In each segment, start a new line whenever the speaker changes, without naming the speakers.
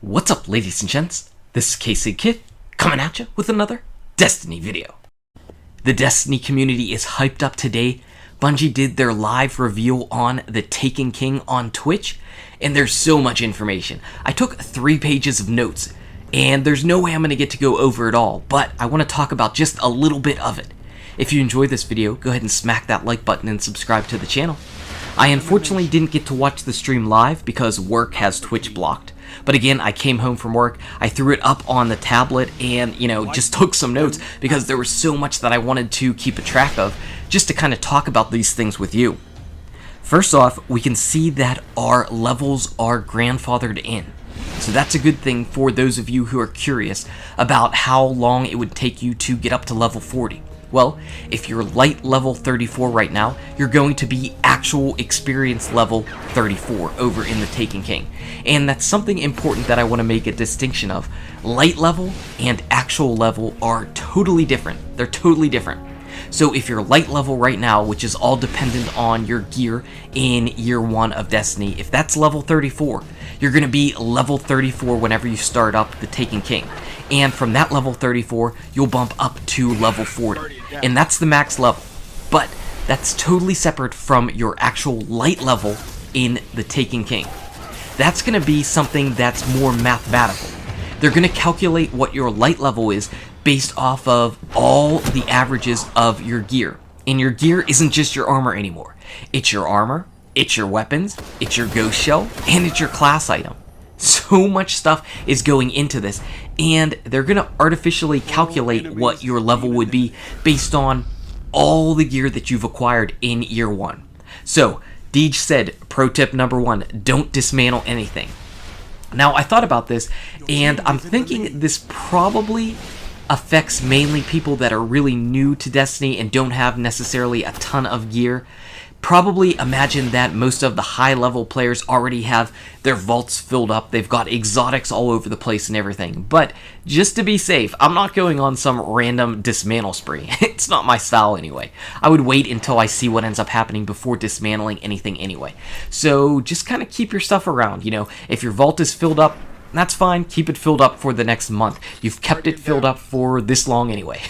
What's up, ladies and gents? This is KC Kid, coming at you with another Destiny video. The Destiny community is hyped up today. Bungie did their live reveal on the Taken King on Twitch, and there's so much information. I took 3 pages of notes, and there's no way I'm going to get to go over it all, but I want to talk about just a little bit of it. If you enjoyed this video, go ahead and smack that like button and subscribe to the channel. I unfortunately didn't get to watch the stream live because work has Twitch blocked. But again, I came home from work, I threw it up on the tablet and, just took some notes because there was so much that I wanted to keep a track of just to kind of talk about these things with you. First off, we can see that our levels are grandfathered in. So that's a good thing for those of you who are curious about how long it would take you to get up to level 40. Well, if you're light level 34 right now, you're going to be actual experience level 34 over in the Taken King. And that's something important that I want to make a distinction of. Light level and actual level are totally different. They're totally different. So if you're light level right now, which is all dependent on your gear in year 1 of Destiny, if that's level 34, you're going to be level 34 whenever you start up the Taken King. And from that level 34, you'll bump up to level 40. And that's the max level. But that's totally separate from your actual light level in the Taken King. That's going to be something that's more mathematical. They're going to calculate what your light level is based off of all the averages of your gear. And your gear isn't just your armor anymore. It's your armor, it's your weapons, it's your ghost shell, and it's your class item. So much stuff is going into this, and they're going to artificially calculate what your level would be based on all the gear that you've acquired in year 1. So, Deej said, pro tip number 1, don't dismantle anything. Now, I thought about this, and I'm thinking this probably affects mainly people that are really new to Destiny and don't have necessarily a ton of gear. Probably imagine that most of the high-level players already have their vaults filled up. They've got exotics all over the place and everything. But just to be safe, I'm not going on some random dismantle spree. It's not my style anyway. I would wait until I see what ends up happening before dismantling anything anyway. So just kind of keep your stuff around. If your vault is filled up, that's fine. Keep it filled up for the next month. You've kept it filled up for this long anyway.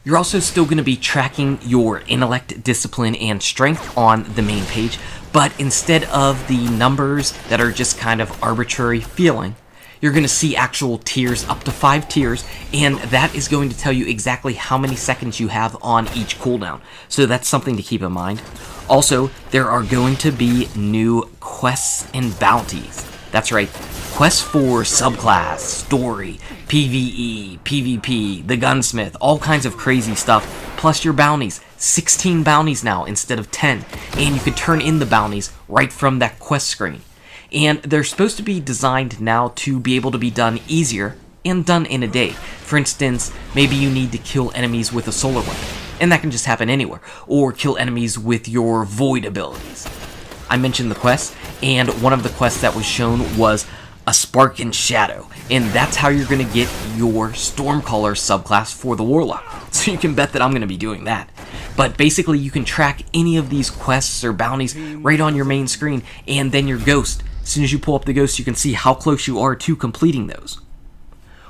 You're also still going to be tracking your intellect, discipline, and strength on the main page, but instead of the numbers that are just kind of arbitrary feeling, you're going to see actual tiers, up to 5 tiers, and that is going to tell you exactly how many seconds you have on each cooldown. So that's something to keep in mind. Also, there are going to be new quests and bounties. That's right. Quests for subclass, story, PvE, PvP, the gunsmith, all kinds of crazy stuff, plus your bounties. 16 bounties now instead of 10, and you can turn in the bounties right from that quest screen. And they're supposed to be designed now to be able to be done easier and done in a day. For instance, maybe you need to kill enemies with a solar weapon, and that can just happen anywhere, or kill enemies with your void abilities. I mentioned the quest, and one of the quests that was shown was a Spark and Shadow, and that's how you're going to get your Stormcaller subclass for the Warlock. So you can bet that I'm going to be doing that. But basically you can track any of these quests or bounties right on your main screen, and then your Ghost. As soon as you pull up the Ghost, you can see how close you are to completing those.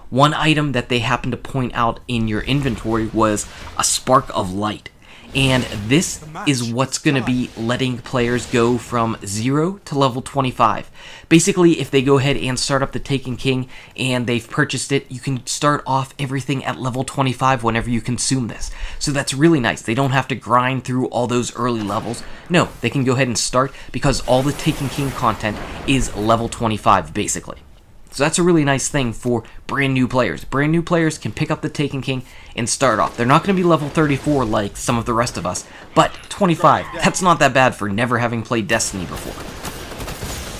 One item that they happened to point out in your inventory was a Spark of Light. And this is what's going to be letting players go from 0 to level 25. Basically, if they go ahead and start up the Taken King and they've purchased it, you can start off everything at level 25 whenever you consume this. So that's really nice. They don't have to grind through all those early levels. No, they can go ahead and start because all the Taken King content is level 25 basically. So that's a really nice thing for brand new players. Brand new players can pick up the Taken King and start off. They're not going to be level 34 like some of the rest of us, but 25, that's not that bad for never having played Destiny before.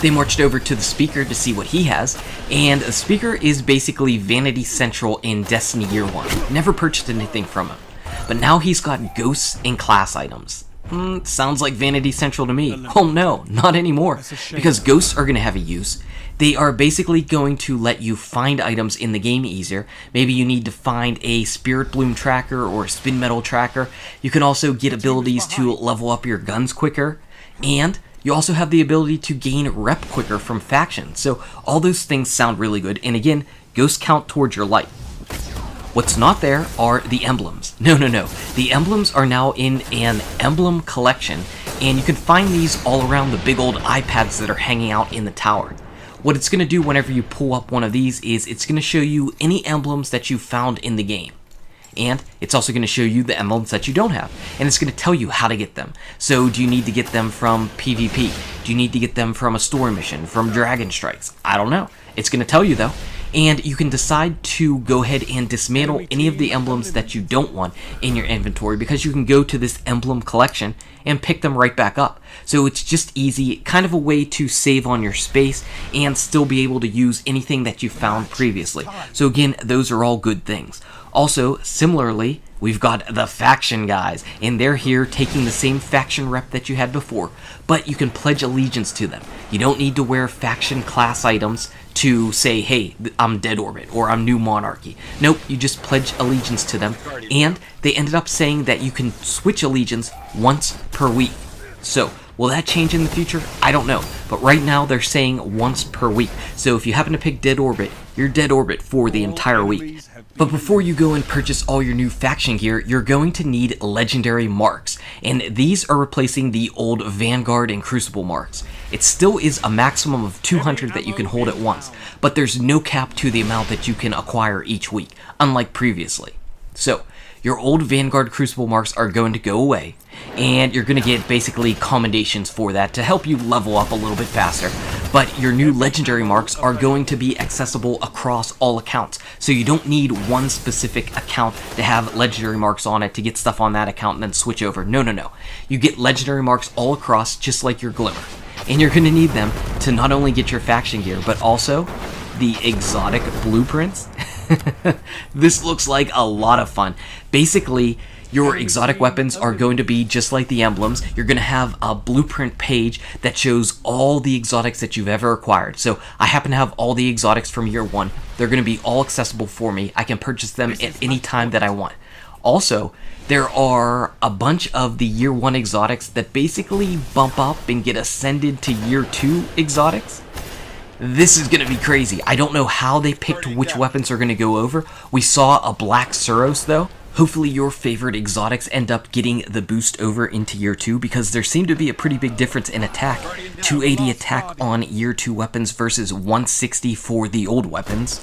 They marched over to the Speaker to see what he has, and the Speaker is basically Vanity Central in Destiny Year 1. Never purchased anything from him, but now he's got ghosts and class items. Sounds like Vanity Central to me. Oh no, not anymore, because ghosts are going to have a use. They are basically going to let you find items in the game easier. Maybe you need to find a Spirit Bloom tracker or a Spin Metal tracker. You can also get abilities to level up your guns quicker, and You also have the ability to gain rep quicker from factions, so all those things sound really good, and again, ghosts count towards your light. What's not there are the emblems. No. The emblems are now in an emblem collection, and you can find these all around the big old iPads that are hanging out in the tower. What it's going to do whenever you pull up one of these is it's going to show you any emblems that you found in the game. And it's also going to show you the emblems that you don't have. And it's going to tell you how to get them. So do you need to get them from PvP? Do you need to get them from a story mission? From Dragon Strikes? I don't know. It's going to tell you though. And you can decide to go ahead and dismantle any of the emblems that you don't want in your inventory, because you can go to this emblem collection and pick them right back up. So it's just easy, kind of a way to save on your space and still be able to use anything that you found previously. So again, those are all good things. Also, similarly, we've got the faction guys, and they're here taking the same faction rep that you had before, but you can pledge allegiance to them. You don't need to wear faction class items to say, hey, I'm Dead Orbit, or I'm New Monarchy. Nope, you just pledge allegiance to them, and they ended up saying that you can switch allegiance once per week. So, will that change in the future? I don't know, but right now they're saying once per week. So if you happen to pick Dead Orbit, you're Dead Orbit for the entire week. But before you go and purchase all your new faction gear, you're going to need legendary marks, and these are replacing the old Vanguard and Crucible marks. It still is a maximum of 200 that you can hold at once, but there's no cap to the amount that you can acquire each week, unlike previously. So, your old Vanguard Crucible marks are going to go away, and you're going to get basically commendations for that to help you level up a little bit faster. But your new legendary marks are going to be accessible across all accounts, so you don't need one specific account to have legendary marks on it to get stuff on that account and then switch over. No. You get legendary marks all across, just like your Glimmer. And you're going to need them to not only get your faction gear, but also the exotic blueprints. This looks like a lot of fun. Basically, your exotic weapons are going to be just like the emblems. You're going to have a blueprint page that shows all the exotics that you've ever acquired. So I happen to have all the exotics from year 1. They're going to be all accessible for me. I can purchase them at any time that I want. Also, there are a bunch of the year 1 exotics that basically bump up and get ascended to year 2 exotics. This is going to be crazy. I don't know how they picked which weapons are going to go over. We saw a black Suros though. Hopefully your favorite exotics end up getting the boost over into year 2, because there seemed to be a pretty big difference in attack. 280 attack on year 2 weapons versus 160 for the old weapons.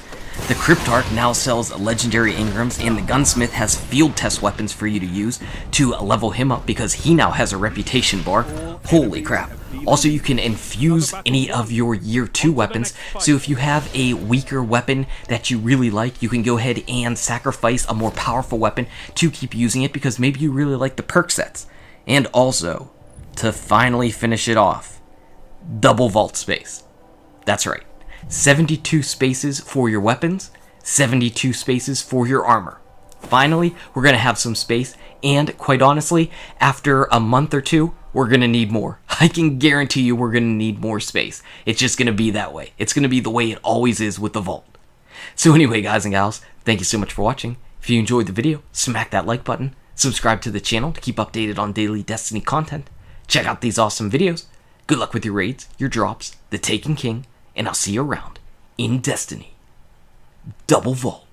The Cryptarch now sells legendary Ingrams, and the Gunsmith has field test weapons for you to use to level him up, because he now has a reputation bar. Holy crap. Also, you can infuse any of your year 2 weapons, so if you have a weaker weapon that you really like, you can go ahead and sacrifice a more powerful weapon to keep using it, because maybe you really like the perk sets. And also, to finally finish it off, double vault space. That's right. 72 spaces for your weapons, 72 spaces for your armor. Finally, we're going to have some space, and quite honestly, after a month or 2, we're going to need more. I can guarantee you we're going to need more space. It's just going to be that way. It's going to be the way it always is with the vault. So anyway, guys and gals, thank you so much for watching. If you enjoyed the video, smack that like button, subscribe to the channel to keep updated on daily Destiny content, check out these awesome videos, good luck with your raids, your drops, the Taken King, and I'll see you around in Destiny. Double Vault.